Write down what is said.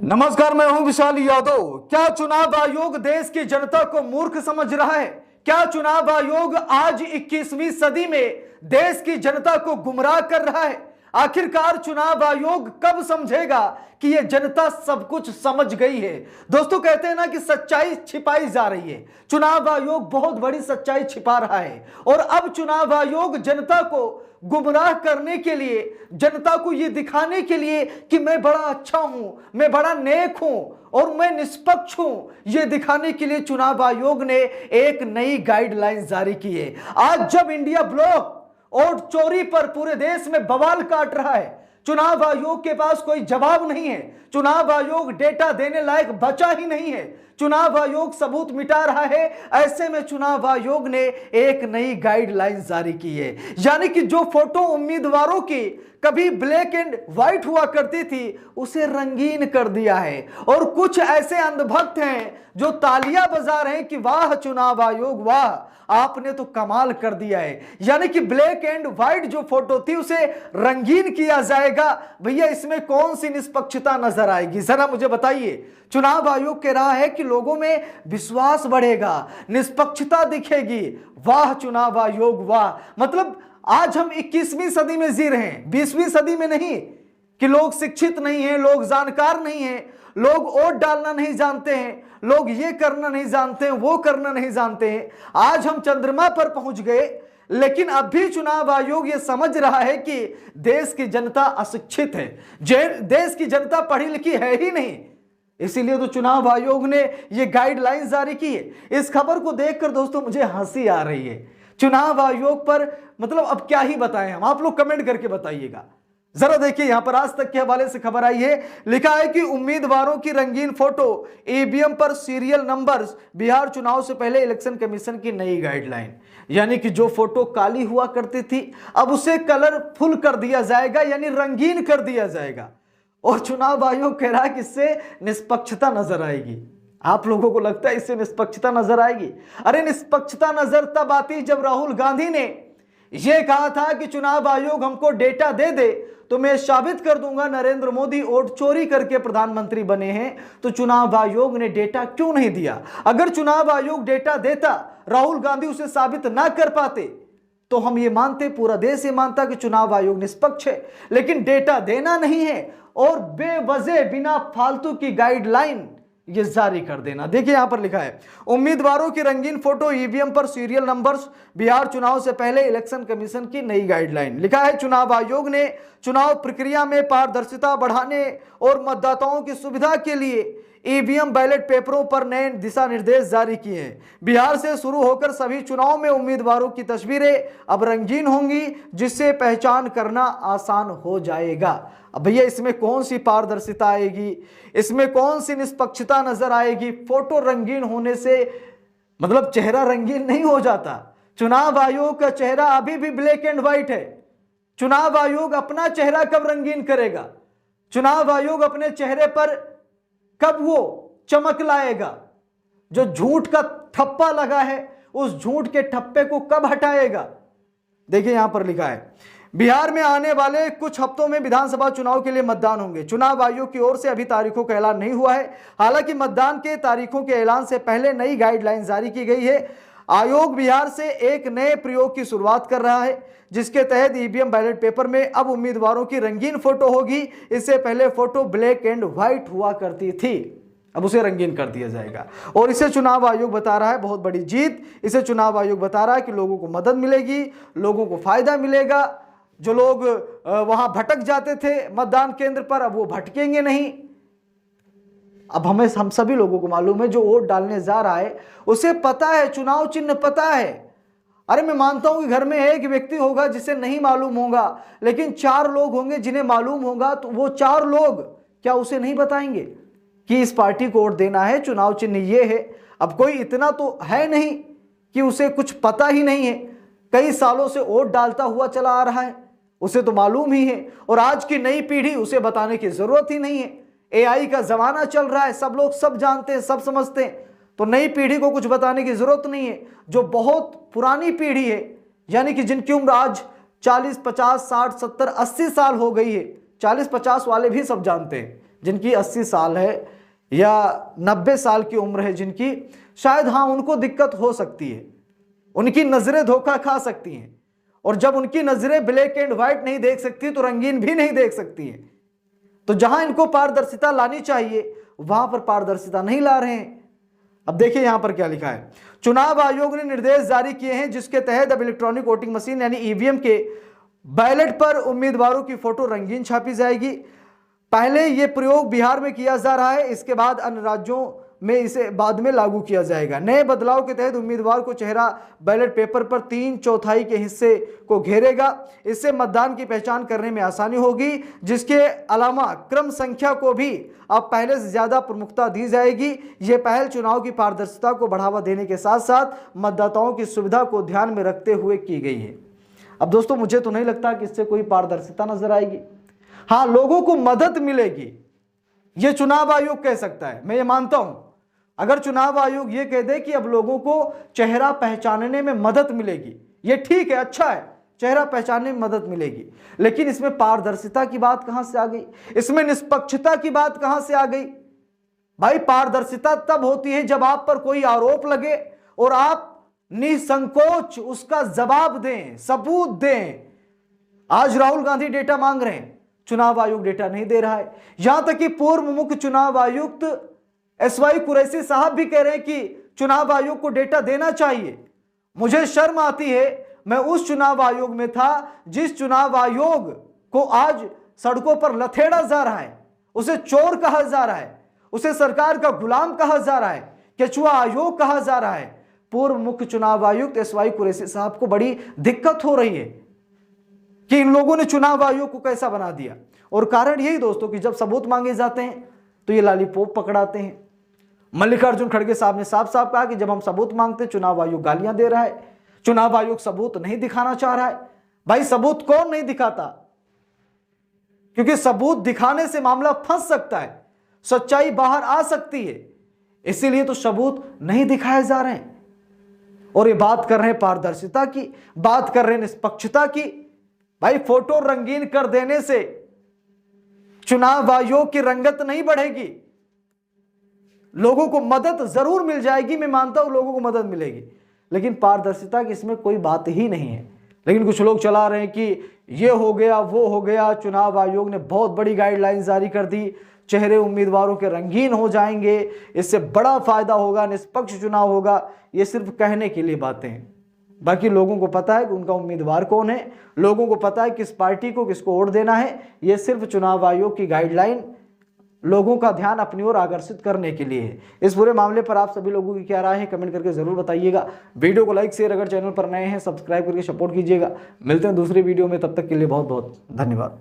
नमस्कार, मैं हूं विशाल यादव। क्या चुनाव आयोग देश की जनता को मूर्ख समझ रहा है? क्या चुनाव आयोग आज 21वीं सदी में देश की जनता को गुमराह कर रहा है? आखिरकार चुनाव आयोग कब समझेगा कि यह जनता सब कुछ समझ गई है? दोस्तों, कहते हैं ना कि सच्चाई छिपाई जा रही है। चुनाव आयोग बहुत बड़ी सच्चाई छिपा रहा है और अब चुनाव आयोग जनता को गुमराह करने के लिए, जनता को यह दिखाने के लिए कि मैं बड़ा अच्छा हूं, मैं बड़ा नेक हूं और मैं निष्पक्ष हूं, यह दिखाने के लिए चुनाव आयोग ने एक नई गाइडलाइन जारी की है। आज जब इंडिया ब्लॉक वोट चोरी पर पूरे देश में बवाल काट रहा है, चुनाव आयोग के पास कोई जवाब नहीं है। चुनाव आयोग डेटा देने लायक बचा ही नहीं है। चुनाव आयोग सबूत मिटा रहा है। ऐसे में चुनाव आयोग ने एक नई गाइडलाइन जारी की है, यानी कि जो फोटो उम्मीदवारों की कभी ब्लैक एंड व्हाइट हुआ करती थी उसे रंगीन कर दिया है। और कुछ ऐसे अंधभक्त हैं जो तालियां बजा रहे हैं कि वाह चुनाव आयोग, वाह आपने तो कमाल कर दिया है। यानी कि ब्लैक एंड व्हाइट जो फोटो थी उसे रंगीन किया जाएगा। भैया, इसमें कौन सी निष्पक्षता नजर आएगी? जरा मुझे बताइए। चुनाव आयोग कह रहा है कि लोगों में विश्वास बढ़ेगा, निष्पक्षता दिखेगी। वाह चुनाव आयोग, वाह। मतलब आज हम 21वीं सदी में जी रहे हैं, 20वीं सदी में नहीं कि लोग शिक्षित नहीं हैं, लोग जानकार नहीं हैं, लोग वोट डालना नहीं जानते हैं, लोग ये करना नहीं जानते हैं, वो करना नहीं जानते हैं। आज हम चंद्रमा पर पहुंच गए, लेकिन अब भी चुनाव आयोग ये समझ रहा है कि देश की जनता अशिक्षित है, देश की जनता पढ़ी लिखी है ही नहीं। इसीलिए तो चुनाव आयोग ने ये गाइडलाइन जारी की है। इस खबर को देखकर दोस्तों मुझे हंसी आ रही है। चुनाव आयोग पर मतलब अब क्या ही बताएं हम, आप लोग कमेंट करके बताइएगा। जरा देखिए, यहां पर आज तक के हवाले से खबर आई है। लिखा है कि उम्मीदवारों की रंगीन फोटो, ईवीएम पर सीरियल नंबर्स, बिहार चुनाव से पहले इलेक्शन कमीशन की नई गाइडलाइन। यानी कि जो फोटो काली हुआ करती थी अब उसे कलरफुल कर दिया जाएगा, यानी रंगीन कर दिया जाएगा। और चुनाव आयोग कह रहा है कि इससे निष्पक्षता नजर आएगी। आप लोगों को लगता है इससे निष्पक्षता नजर आएगी? अरे निष्पक्षता नजर तब आती जब राहुल गांधी ने यह कहा था कि चुनाव आयोग हमको डेटा दे दे तो मैं साबित कर दूंगा नरेंद्र मोदी वोट चोरी करके प्रधानमंत्री बने हैं। तो चुनाव आयोग ने डेटा क्यों नहीं दिया? अगर चुनाव आयोग डेटा देता, राहुल गांधी उसे साबित ना कर पाते, तो हम ये मानते, पूरा देश ये मानता कि चुनाव आयोग निष्पक्ष है। लेकिन डेटा देना नहीं है और बेवजह बिना फालतू की गाइडलाइन ये जारी कर देना। देखिए यहां पर लिखा है, उम्मीदवारों की रंगीन फोटो, ईवीएम पर सीरियल नंबर्स, बिहार चुनाव से पहले इलेक्शन कमीशन की नई गाइडलाइन। लिखा है, चुनाव आयोग ने चुनाव प्रक्रिया में पारदर्शिता बढ़ाने और मतदाताओं की सुविधा के लिए ईवीएम बैलेट पेपरों पर नए दिशा निर्देश जारी किए हैं। बिहार से शुरू होकर सभी चुनाव में उम्मीदवारों की तस्वीरें अब रंगीन होंगी, जिससे पहचान करना आसान हो जाएगा। अब भैया, इसमें कौन सी पारदर्शिता आएगी? इसमें कौन सी निष्पक्षता नजर आएगी? फोटो रंगीन होने से मतलब चेहरा रंगीन नहीं हो जाता। चुनाव आयोग का चेहरा अभी भी ब्लैक एंड व्हाइट है। चुनाव आयोग अपना चेहरा कब रंगीन करेगा? चुनाव आयोग अपने चेहरे पर कब वो चमक लाएगा? जो झूठ का ठप्पा लगा है उस झूठ के ठप्पे को कब हटाएगा? देखिए यहां पर लिखा है, बिहार में आने वाले कुछ हफ्तों में विधानसभा चुनाव के लिए मतदान होंगे। चुनाव आयोग की ओर से अभी तारीखों का ऐलान नहीं हुआ है। हालांकि मतदान के तारीखों के ऐलान से पहले नई गाइडलाइन जारी की गई है। आयोग बिहार से एक नए प्रयोग की शुरुआत कर रहा है, जिसके तहत ईवीएम बैलेट पेपर में अब उम्मीदवारों की रंगीन फोटो होगी। इससे पहले फोटो ब्लैक एंड व्हाइट हुआ करती थी, अब उसे रंगीन कर दिया जाएगा। और इसे चुनाव आयोग बता रहा है बहुत बड़ी जीत। इसे चुनाव आयोग बता रहा है कि लोगों को मदद मिलेगी, लोगों को फायदा मिलेगा। जो लोग वहां भटक जाते थे मतदान केंद्र पर, अब वो भटकेंगे नहीं। अब हम सभी लोगों को मालूम है, जो वोट डालने जा रहा है उसे पता है, चुनाव चिन्ह पता है। अरे मैं मानता हूं कि घर में एक व्यक्ति होगा जिसे नहीं मालूम होगा, लेकिन 4 लोग होंगे जिन्हें मालूम होगा। तो वो 4 लोग क्या उसे नहीं बताएंगे कि इस पार्टी को वोट देना है, चुनाव चिन्ह ये है? अब कोई इतना तो है नहीं कि उसे कुछ पता ही नहीं है। कई सालों से वोट डालता हुआ चला आ रहा है, उसे तो मालूम ही है। और आज की नई पीढ़ी, उसे बताने की जरूरत ही नहीं है। एआई का जमाना चल रहा है, सब लोग सब जानते हैं, सब समझते हैं। तो नई पीढ़ी को कुछ बताने की जरूरत नहीं है। जो बहुत पुरानी पीढ़ी है, यानी कि जिनकी उम्र आज 40, 50, 60, 70, 80 साल हो गई है, 40-50 वाले भी सब जानते हैं जिनकी 80 साल है या 90 साल की उम्र है जिनकी, शायद हाँ उनको दिक्कत हो सकती है, उनकी नजरें धोखा खा सकती हैं, और जब उनकी नजरें ब्लैक एंड व्हाइट नहीं देख सकती तो रंगीन भी नहीं देख सकती हैं। तो जहां इनको पारदर्शिता लानी चाहिए वहां पर पारदर्शिता नहीं ला रहे हैं। अब देखिए यहां पर क्या लिखा है, चुनाव आयोग ने निर्देश जारी किए हैं जिसके तहत अब इलेक्ट्रॉनिक वोटिंग मशीन यानी ईवीएम के बैलेट पर उम्मीदवारों की फोटो रंगीन छापी जाएगी। पहले यह प्रयोग बिहार में किया जा रहा है, इसके बाद अन्य राज्यों में इसे बाद में लागू किया जाएगा। नए बदलाव के तहत उम्मीदवार को चेहरा बैलेट पेपर पर 3/4 के हिस्से को घेरेगा। इससे मतदान की पहचान करने में आसानी होगी। जिसके अलावा क्रम संख्या को भी अब पहले से ज्यादा प्रमुखता दी जाएगी। यह पहल चुनाव की पारदर्शिता को बढ़ावा देने के साथ साथ मतदाताओं की सुविधा को ध्यान में रखते हुए की गई है। अब दोस्तों मुझे तो नहीं लगता कि इससे कोई पारदर्शिता नजर आएगी। हाँ, लोगों को मदद मिलेगी, यह चुनाव आयोग कह सकता है, मैं ये मानता हूं। अगर चुनाव आयोग ये कह दे कि अब लोगों को चेहरा पहचानने में मदद मिलेगी, ये ठीक है, अच्छा है, चेहरा पहचानने में मदद मिलेगी, लेकिन इसमें पारदर्शिता की बात कहां से आ गई? इसमें निष्पक्षता की बात कहां से आ गई? भाई पारदर्शिता तब होती है जब आप पर कोई आरोप लगे और आप निसंकोच उसका जवाब दें, सबूत दें। आज राहुल गांधी डेटा मांग रहे हैं, चुनाव आयोग डेटा नहीं दे रहा है। यहां तक कि पूर्व मुख्य चुनाव आयुक्त एसवाई कुरैशी साहब भी कह रहे हैं कि चुनाव आयोग को डेटा देना चाहिए। मुझे शर्म आती है, मैं उस चुनाव आयोग में था जिस चुनाव आयोग को आज सड़कों पर लथेड़ा जा रहा है, उसे चोर कहा जा रहा है, उसे सरकार का गुलाम कहा जा रहा है, केचुआ आयोग कहा जा रहा है। पूर्व मुख्य चुनाव आयुक्त एसवाई कुरैशी साहब को बड़ी दिक्कत हो रही है कि इन लोगों ने चुनाव आयोग को कैसा बना दिया। और कारण यही दोस्तों कि जब सबूत मांगे जाते हैं तो ये लालीपॉप पकड़ाते हैं। मल्लिकार्जुन खड़गे साहब ने साफ साफ कहा कि जब हम सबूत मांगते चुनाव आयोग गालियां दे रहा है, चुनाव आयोग सबूत नहीं दिखाना चाह रहा है। भाई सबूत कौन नहीं दिखाता? क्योंकि सबूत दिखाने से मामला फंस सकता है, सच्चाई बाहर आ सकती है, इसीलिए तो सबूत नहीं दिखाए जा रहे हैं। और ये बात कर रहे हैं पारदर्शिता की, बात कर रहे हैं निष्पक्षता की। भाई फोटो रंगीन कर देने से चुनाव आयोग की रंगत नहीं बढ़ेगी, लोगों को मदद जरूर मिल जाएगी, मैं मानता हूं लोगों को मदद मिलेगी, लेकिन पारदर्शिता की इसमें कोई बात ही नहीं है। लेकिन कुछ लोग चला रहे हैं कि ये हो गया वो हो गया, चुनाव आयोग ने बहुत बड़ी गाइडलाइन जारी कर दी, चेहरे उम्मीदवारों के रंगीन हो जाएंगे, इससे बड़ा फायदा होगा, निष्पक्ष चुनाव होगा। ये सिर्फ कहने के लिए बातें हैं, बाकी लोगों को पता है कि उनका उम्मीदवार कौन है, लोगों को पता है किस पार्टी को किसको वोट देना है। ये सिर्फ चुनाव आयोग की गाइडलाइन लोगों का ध्यान अपनी ओर आकर्षित करने के लिए है। इस पूरे मामले पर आप सभी लोगों की क्या राय है कमेंट करके जरूर बताइएगा। वीडियो को लाइक शेयर, अगर चैनल पर नए हैं सब्सक्राइब करके सपोर्ट कीजिएगा। मिलते हैं दूसरी वीडियो में, तब तक के लिए बहुत बहुत धन्यवाद।